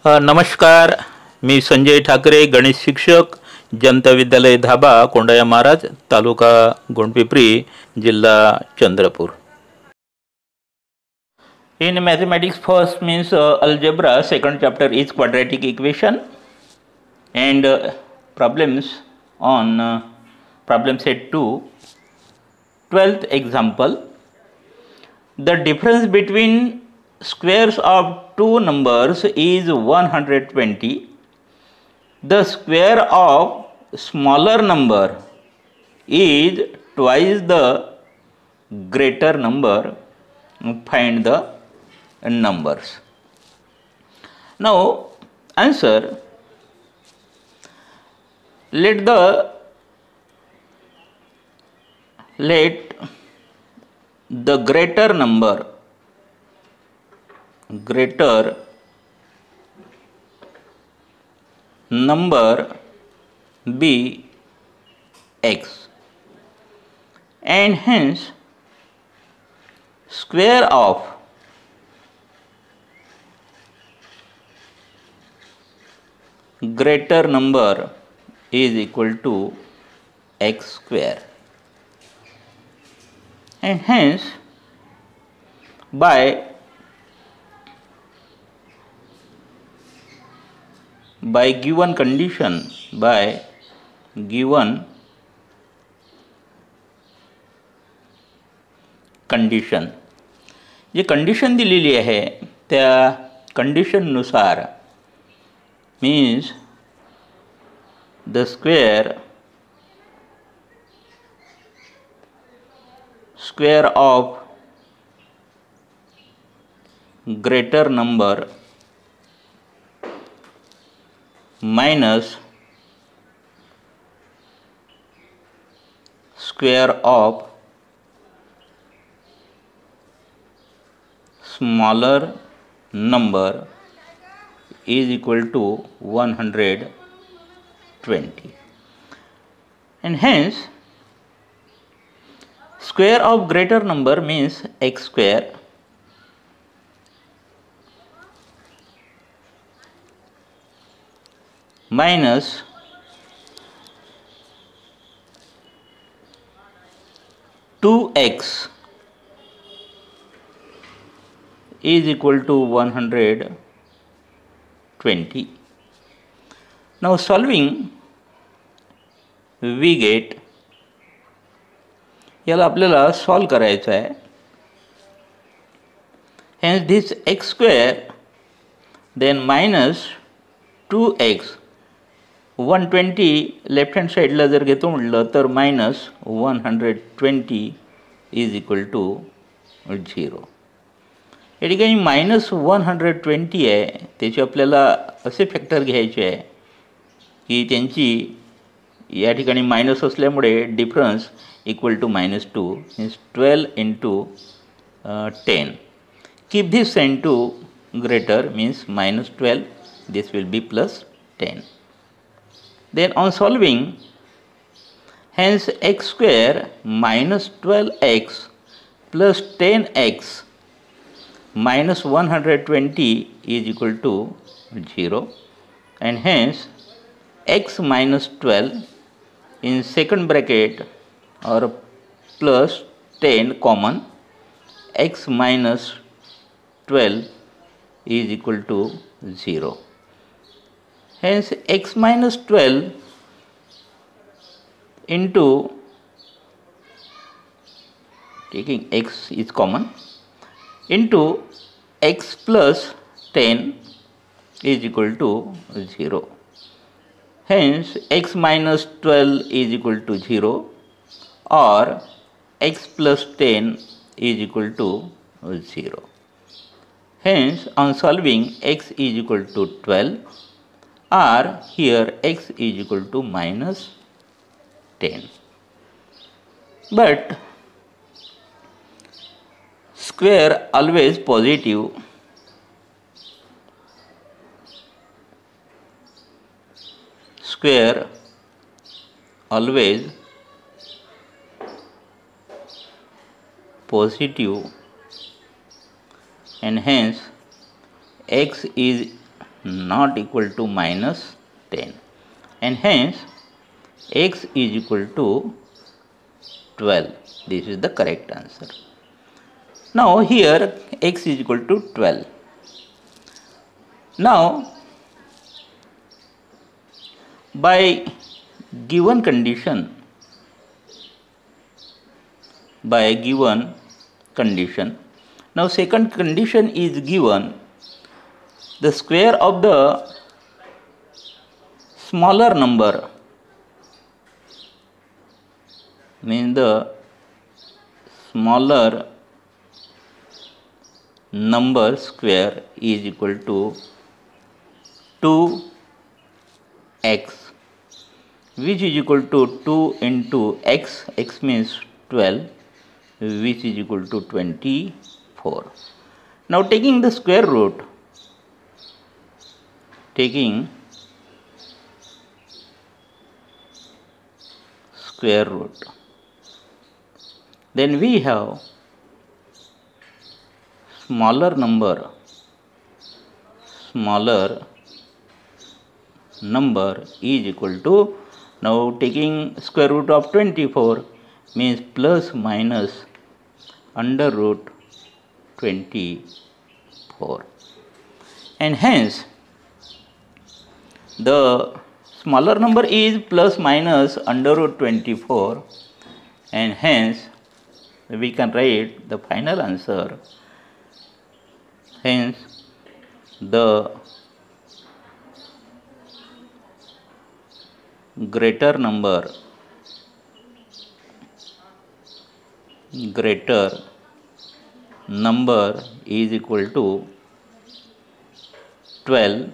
नमस्कार. मी संजय ठाकरे, गणित शिक्षक, जनता विद्यालय धाबा, कोंडाया महाराज, तालुका गोंडपिंपरी, जिल्हा Chandrapur. In mathematics, first means algebra, second chapter is quadratic equation, and problems on problem set 2, 12th example. The difference between squares of two numbers is 120. The square of smaller number is twice the greater number. Find the numbers. Now answer. Let the greater number be x, and hence square of greater number is equal to x square, and hence by given condition, जी condition दिलेली आहे त्या कंडिशननुसार means the square of greater number minus square of smaller number is equal to 120, and hence square of greater number means x square minus two x is equal to 120. Now solving we get, याला आपल्याला solve करायचं आहे. Hence this x square then minus 2x, 120 left hand साईडला जर घेतो म्हटलं तर minus 120 is equal to 0. या ठिकाणी -120 आहे, त्याचे आपल्याला असे फॅक्टर घ्यायचे आहे की त्यांची या ठिकाणी मायनस असल्यामुळे difference equal to -2 means 12 into 10. Keep this sign to greater means -12, this will be +10. Then on solving, hence x square minus 12x plus 10x minus 120 is equal to 0, and hence x minus 12 in second bracket or plus 10 common, x minus 12 is equal to 0. Hence x minus 12 into, taking x is common, into x plus 10 is equal to 0. Hence x minus 12 is equal to 0 or x plus 10 is equal to 0. Hence on solving x is equal to 12 or here x is equal to -10. But square always positive, square always positive, and hence x is not equal to minus 10, and hence x is equal to 12. This is the correct answer. Now here x is equal to 12. Now by given condition, now second condition is given, the square of the smaller number, means the smaller number square is equal to 2x, which is equal to 2 into x, x means 12, which is equal to 24. Now taking the square root, then we have smaller number is equal to, now taking square root of 24 means plus minus under root 24, and hence the smaller number is plus minus under root 24, and hence we can write the final answer. Hence the greater number is equal to 12,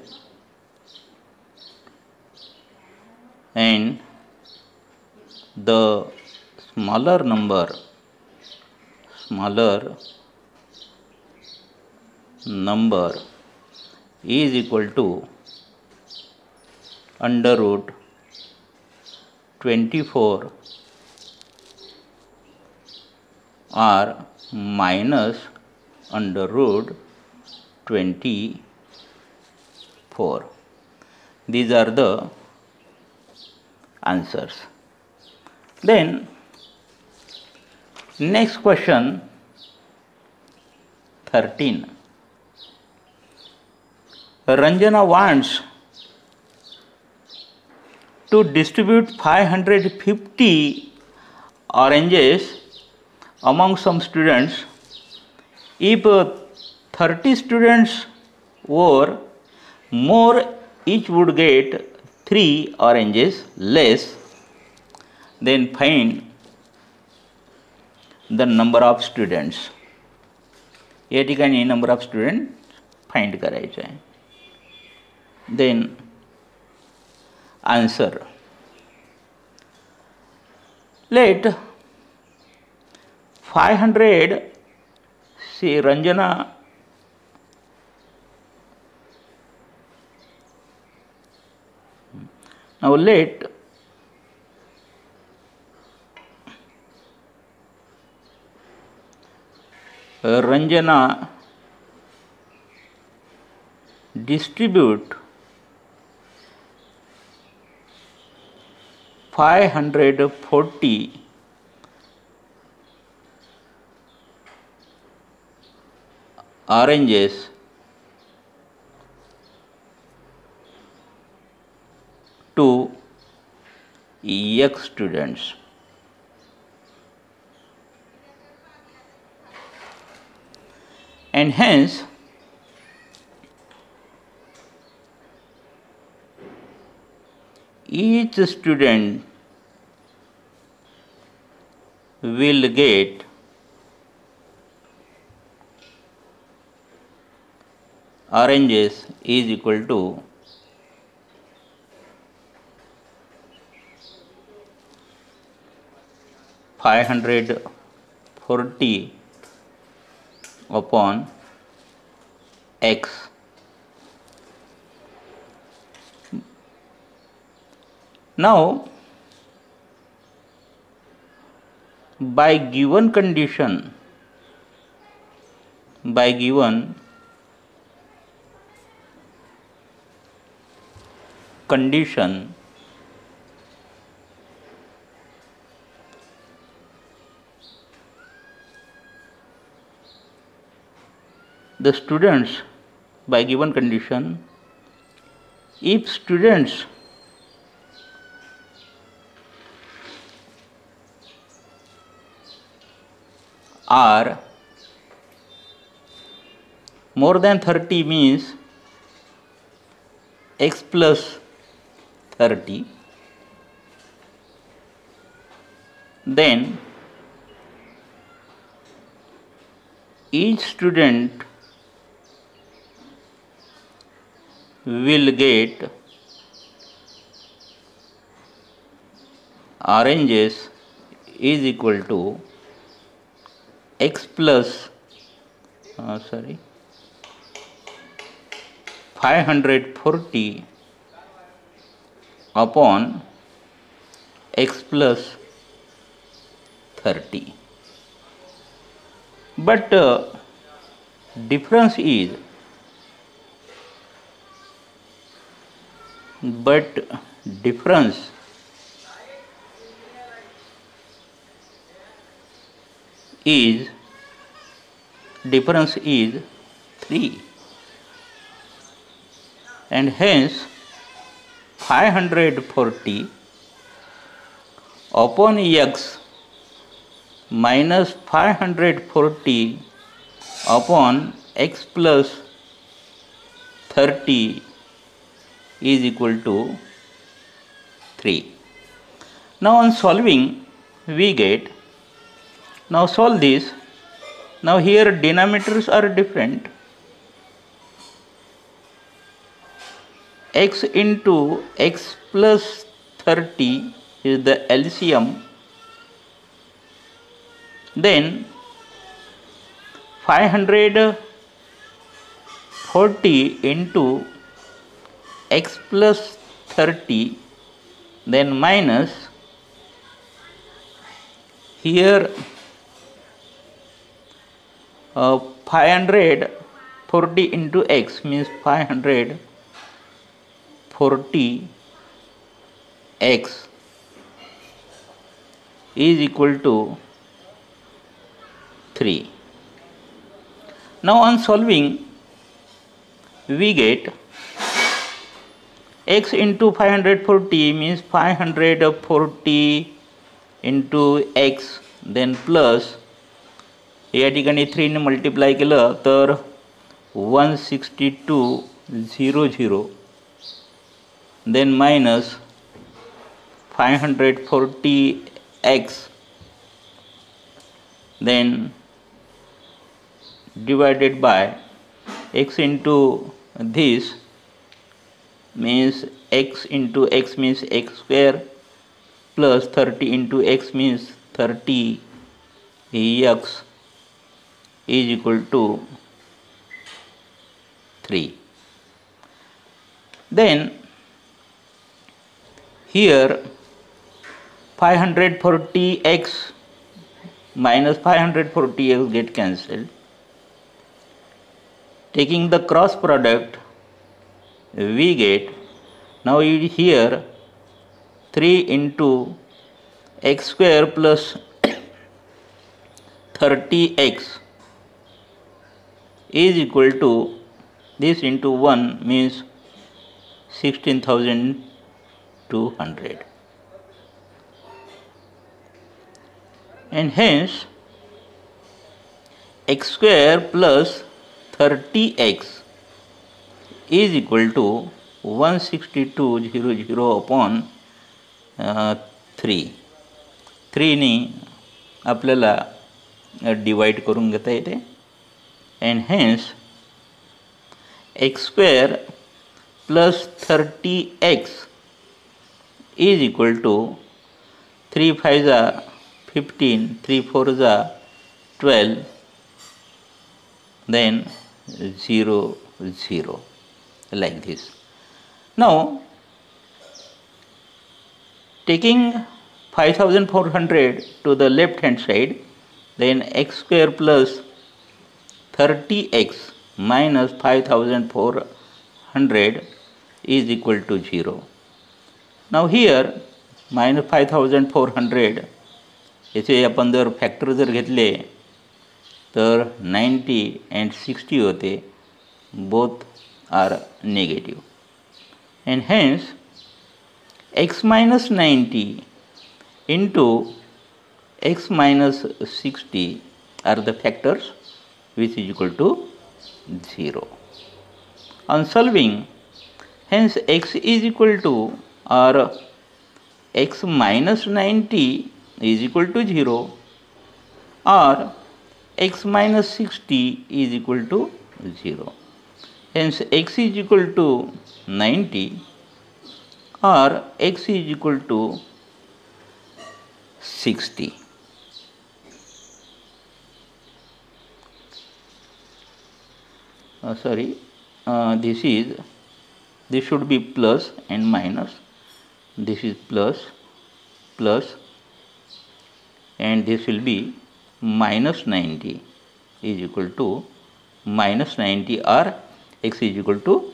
and the smaller number is equal to under root 24 or minus under root 24. These are the answers. Then next question 13. Ranjana wants to distribute 550 oranges among some students. If 30 students or more, each would get 3 oranges less. Then find the number of students. या ठिकाणी number of students find करायचे आहे. Then answer. Let 500, see Ranjana now let Ranjana distribute 540 oranges to X students. And hence each student will get oranges is equal to 540 upon X. Now by given condition, condition, the students, by given condition, if students are more than 30 means x plus 30, then each student will get oranges is equal to x plus 540 upon x plus 30. But difference is difference is 3, and hence 540 upon x minus 540 upon x plus 30 is equal to 3. Now on solving we get, now solve this. Now here denominators are different. X into x plus 30 is the LCM. Then 540 into x plus 30, then minus here 540 into x means 540 x is equal to 3. Now on solving we get x into 540 means 540 into x, then plus या ठिकाणी 3 ने multiply केलं तर 16200, then minus 540x, then divided by x into this means x into x means x square plus 30 into x means 30 x is equal to 3. Then here 540x minus 540x get cancelled. Taking the cross product we get, now here 3 into x square plus 30x is equal to, this into 1 means 16,200, and hence x square plus 30x is equal to 16200 upon 3. 3 ने आपल्याला divide करून घेता येते, and hence x square plus 30x is equal to 3 5 15, 3 4 12, then 0 0, like this. Now taking 5400 to the left hand side, then x square plus 30x minus 5400 is equal to 0. Now here minus 5400 याचे आपण जर factor जर घेतले तर 90 and 60 होते, both are negative, and hence x minus 90 into x minus 60 are the factors which is equal to 0. On solving, hence x is equal to, or x minus 90 is equal to 0, or x minus 60 is equal to 0. Hence x is equal to 90 or x is equal to 60. This should be plus and minus. This is plus, and this will be minus 90 is equal to minus 90 or x is equal to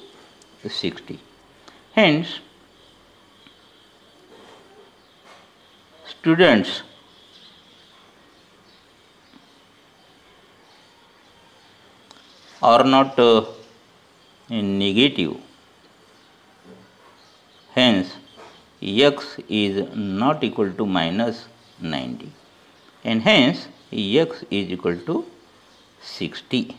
60. Hence students are not negative, hence x is not equal to minus 90, and hence x is equal to 60.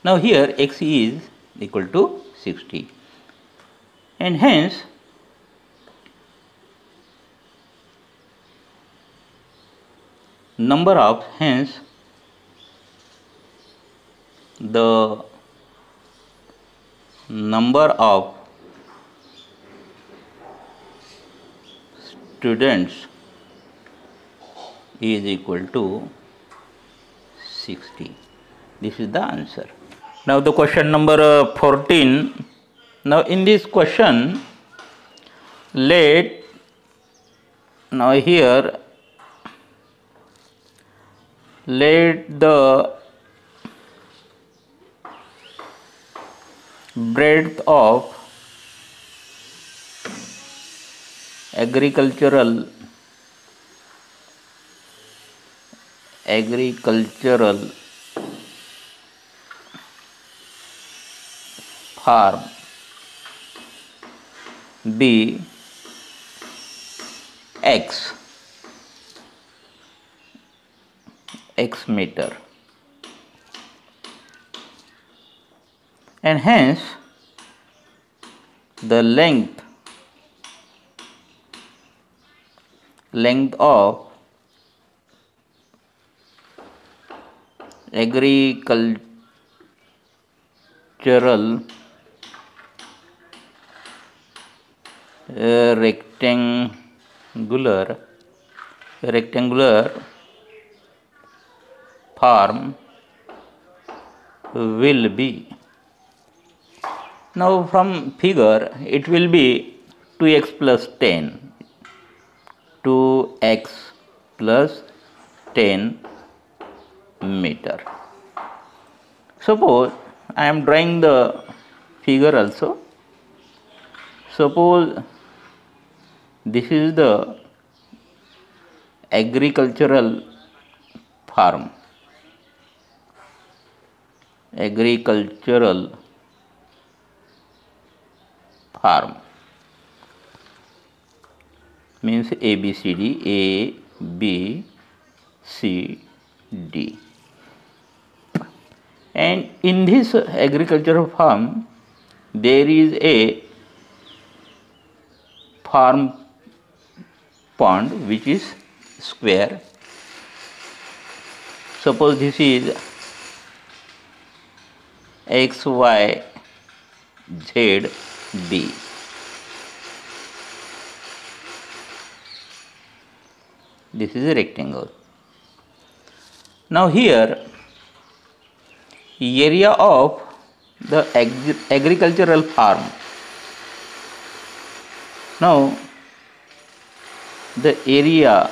Now here x is equal to 60, and hence the number of students is equal to 60. This is the answer. Now the question number 14. Now in this question, let the breadth of agricultural farm be x meter, and hence the length of agricultural rectangular farm will be. Now from figure it will be 2x plus 10, 2x plus 10 meter. Suppose I am drawing the figure also. Suppose this is the agricultural farm. Means A, B, C, D. And in this agricultural farm, there is a farm pond which is square. Suppose this is X, Y, Z, D. This is a rectangle. Now here area of the agricultural farm. Now the area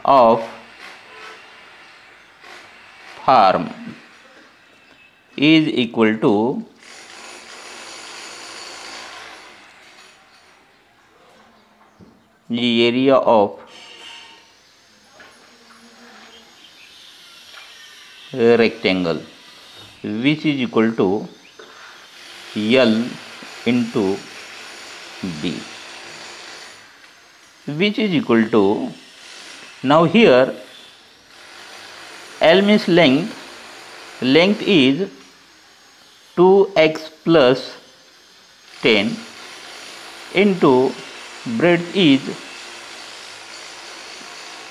of farm is equal to the area of a rectangle, which is equal to L into B, which is equal to, now here L means length is 2x plus 10 into breadth is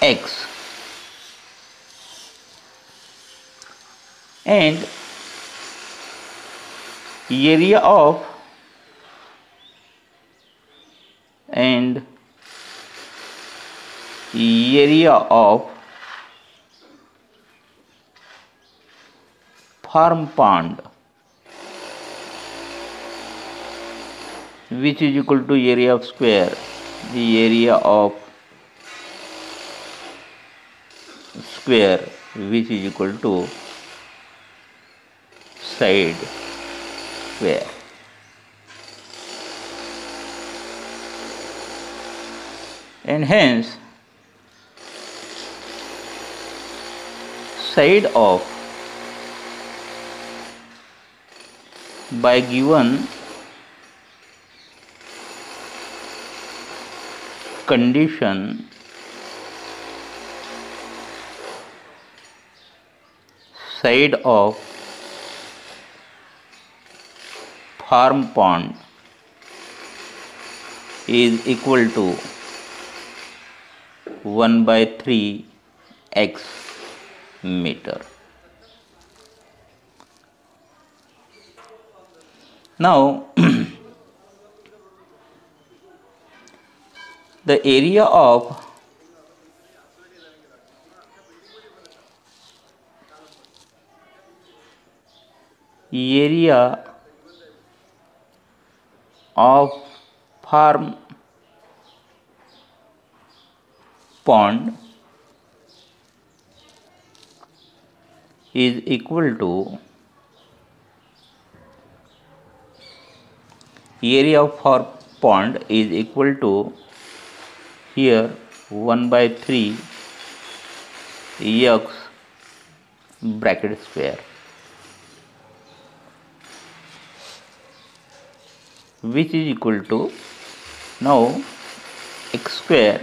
x, and area of farm pond, which is equal to area of square, the area of square, which is equal to side square. And hence side of, by given condition, side of farm pond is equal to 1/3 x meter. Now the area of farm pond is equal to area of farm pond is equal to here 1/3 x bracket square, which is equal to, now x square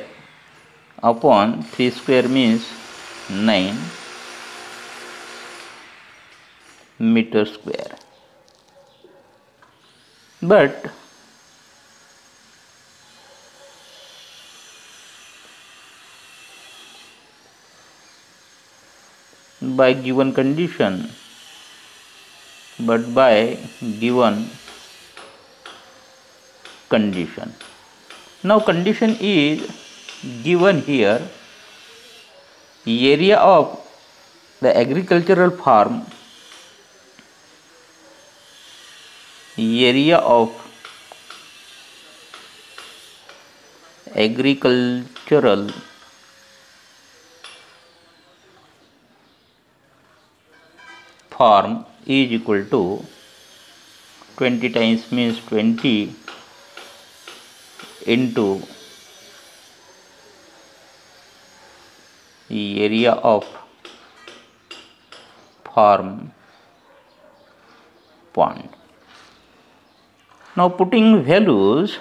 upon 3 square means 9 meter square. But by given condition, now condition is given here, area of the agricultural farm, area of agricultural farm is equal to 20 times means 20 into the area of farm pond. Now putting values,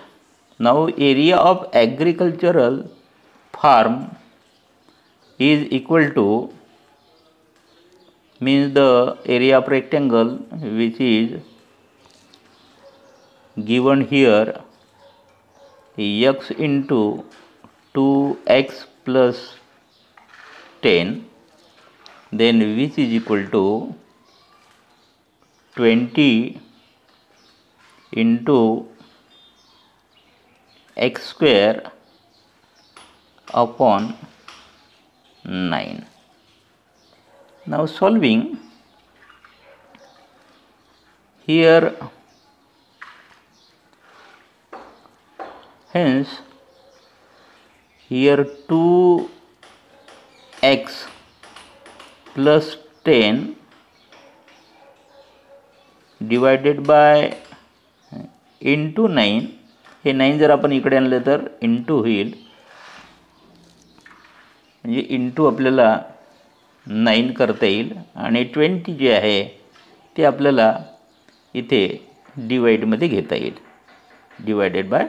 now area of agricultural farm is equal to, means the area of rectangle which is given here, x into 2x plus 10, then which is equal to 20 into x square upon 9. Now solving, here hence here 2x plus 10 divided by into 9, हे 9 जर आपण इकडे आणले तर into होईल म्हणजे into आपल्याला 9 करता येईल आणि 20 जे आहे ते आपल्याला इथे डिवाइडमध्ये घेता येईल, डिवायडेड बाय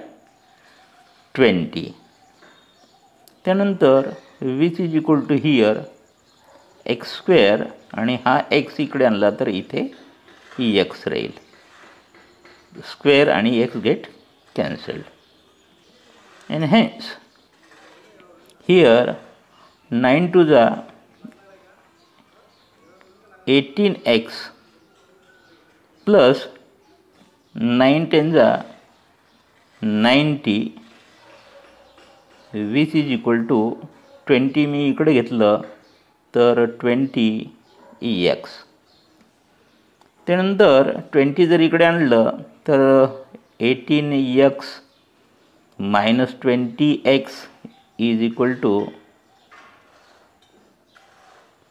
20. त्यानंतर which is equal to here x square आणि हा एक्स इकडे आणला तर इथे एक्स राहील. स्क्वेअर आणि x get cancelled and hence here 9 to the 18x plus 9 10 the 90 which is equal to 20 मी इकडे घेतलं तर 20x. त्यानंतर 20 जर इकडे आणलं तर 18x minus 20x is equal to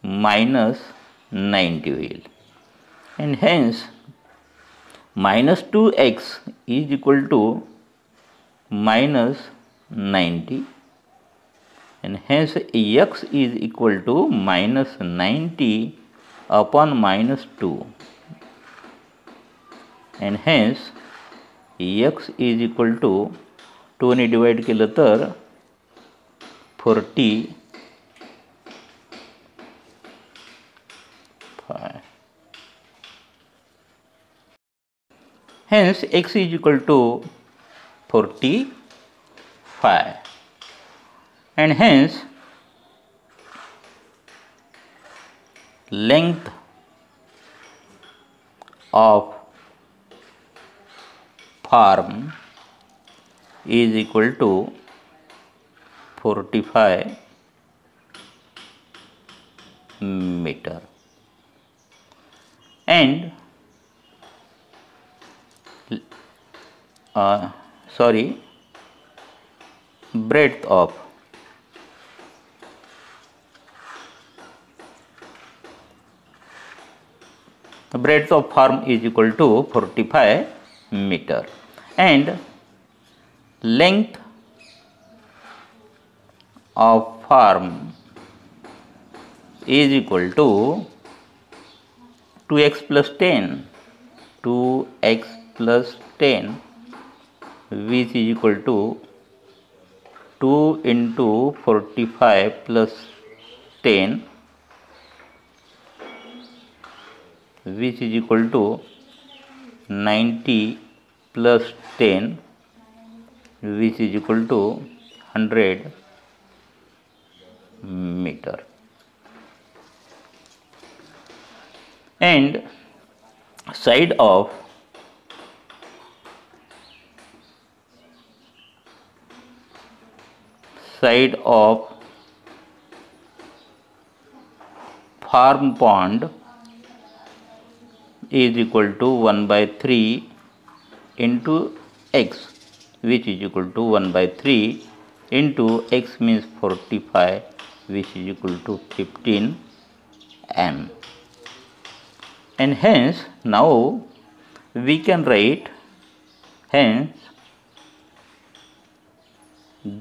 minus 90 होईल. And hence minus 2x is equal to minus 90 and hence x is equal to minus 90 upon minus 2 and hence x is equal to 2 ने divide केलं तर 45. Hence x is equal to 45 and hence length of farm is equal to 45 meter and breadth of farm is equal to 45 meter and length of farm is equal to 2x plus 10 which is equal to 2 into 45 plus 10 which is equal to 90 plus 10 which is equal to 100 meter and side of farm pond is equal to 1 by 3 into x which is equal to 1 by 3 into x means 45 which is equal to 15 m and hence now we can write hence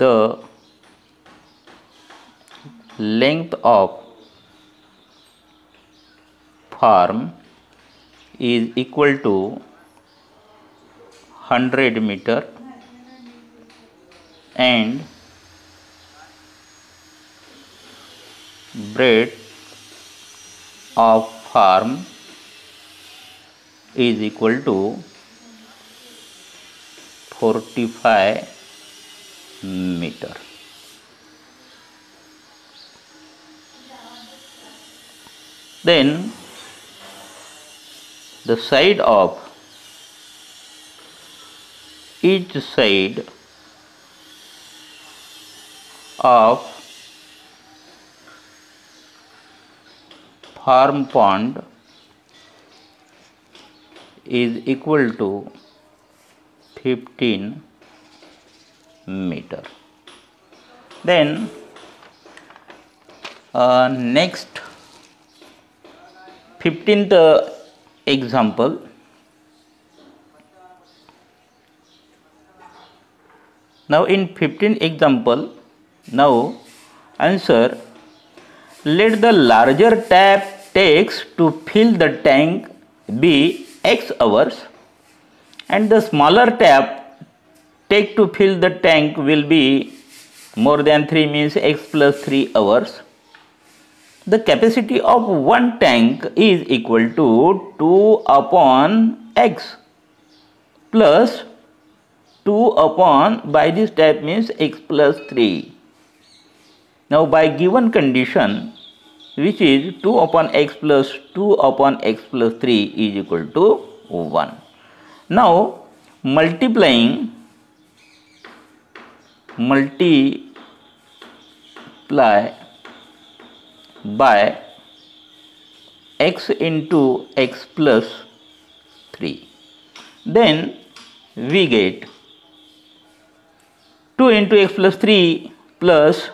the length of farm is equal to 100 meter and breadth of farm is equal to 45 meter. Then the side of each side of farm pond is equal to 15 meter. Then next 15th example. Now in 15th example, now answer Let the larger tap takes to fill the tank be x hours, and the smaller tap take to fill the tank will be more than 3 means x plus 3 hours. The capacity of one tank is equal to 2 upon x plus 2 upon, by this type means x plus 3. Now by given condition, which is 2 upon x plus 2 upon x plus 3 is equal to 1. Now multiply by x into x plus 3, then we get 2 into x plus 3 plus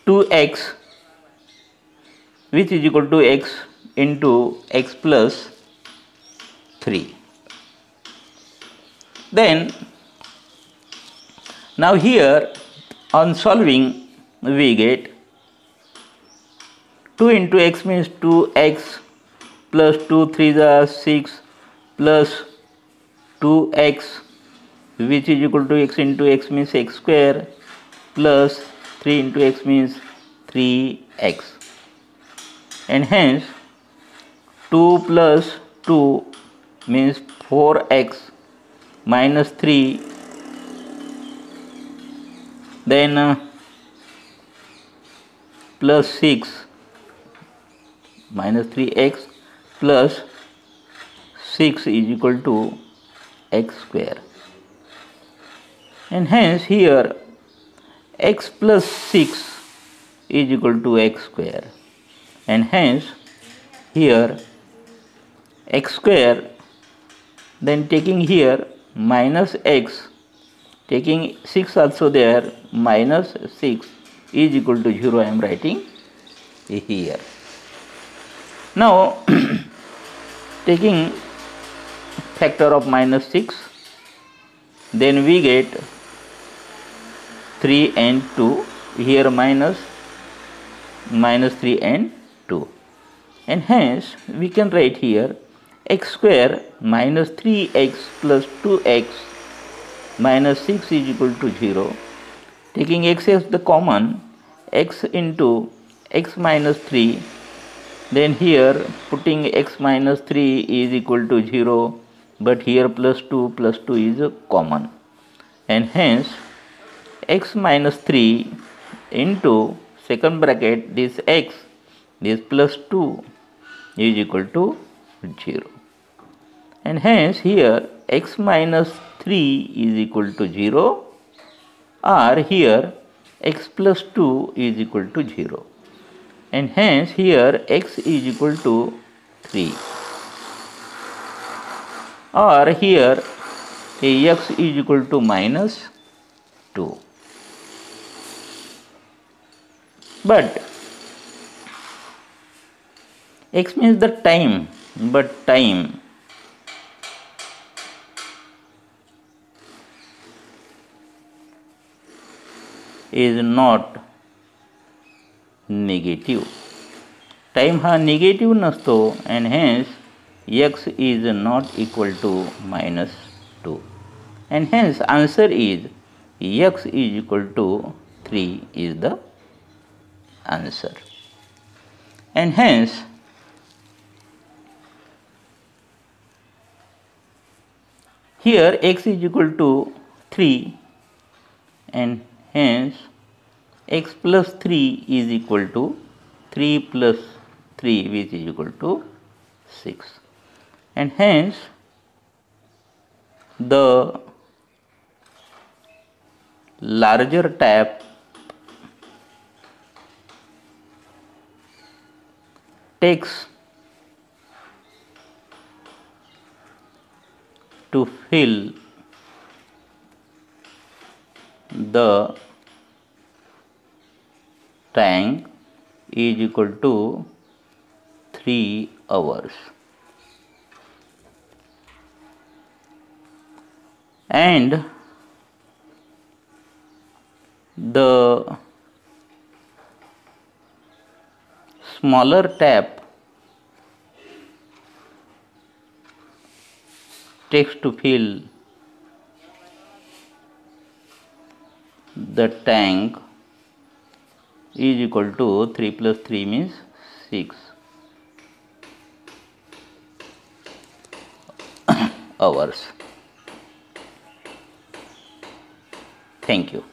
2x, which is equal to x into x plus 3. Then now here on solving we get 2 into x means 2x plus 2 3 is 6 plus 2x, which is equal to x into x means x square plus 3 into x means 3x, and hence 2 plus 2 means 4x minus 3, then plus 6 minus 3x plus 6 is equal to x square, and hence here x plus 6 is equal to x square, and hence here x square, then taking here minus x, taking 6 also there, minus 6 is equal to 0 I am writing here. Now taking factor of minus 6, then we get 3 and 2, here minus 3 and 2, and hence we can write here x square minus 3x plus 2x minus 6 is equal to 0. Taking x as the common, x into x minus 3, then here putting x minus 3 is equal to 0, but here plus 2 is common, and hence x minus 3 into second bracket this x, this plus 2 is equal to 0, and hence here x minus 3 is equal to 0, or here x plus 2 is equal to 0, and hence here x is equal to 3, or here x is equal to minus 2. But x means the time, but time is not negative. Time हा negative नसतो, and hence x is not equal to minus 2, and hence answer is x is equal to 3 is the answer, and hence here x is equal to 3, and hence x plus 3 is equal to 3 plus 3, which is equal to 6, and hence the larger tap takes to fill the tank is equal to 3 hours, and the smaller tap takes to fill the tank is equal to 3 plus 3 means 6 hours. Thank you.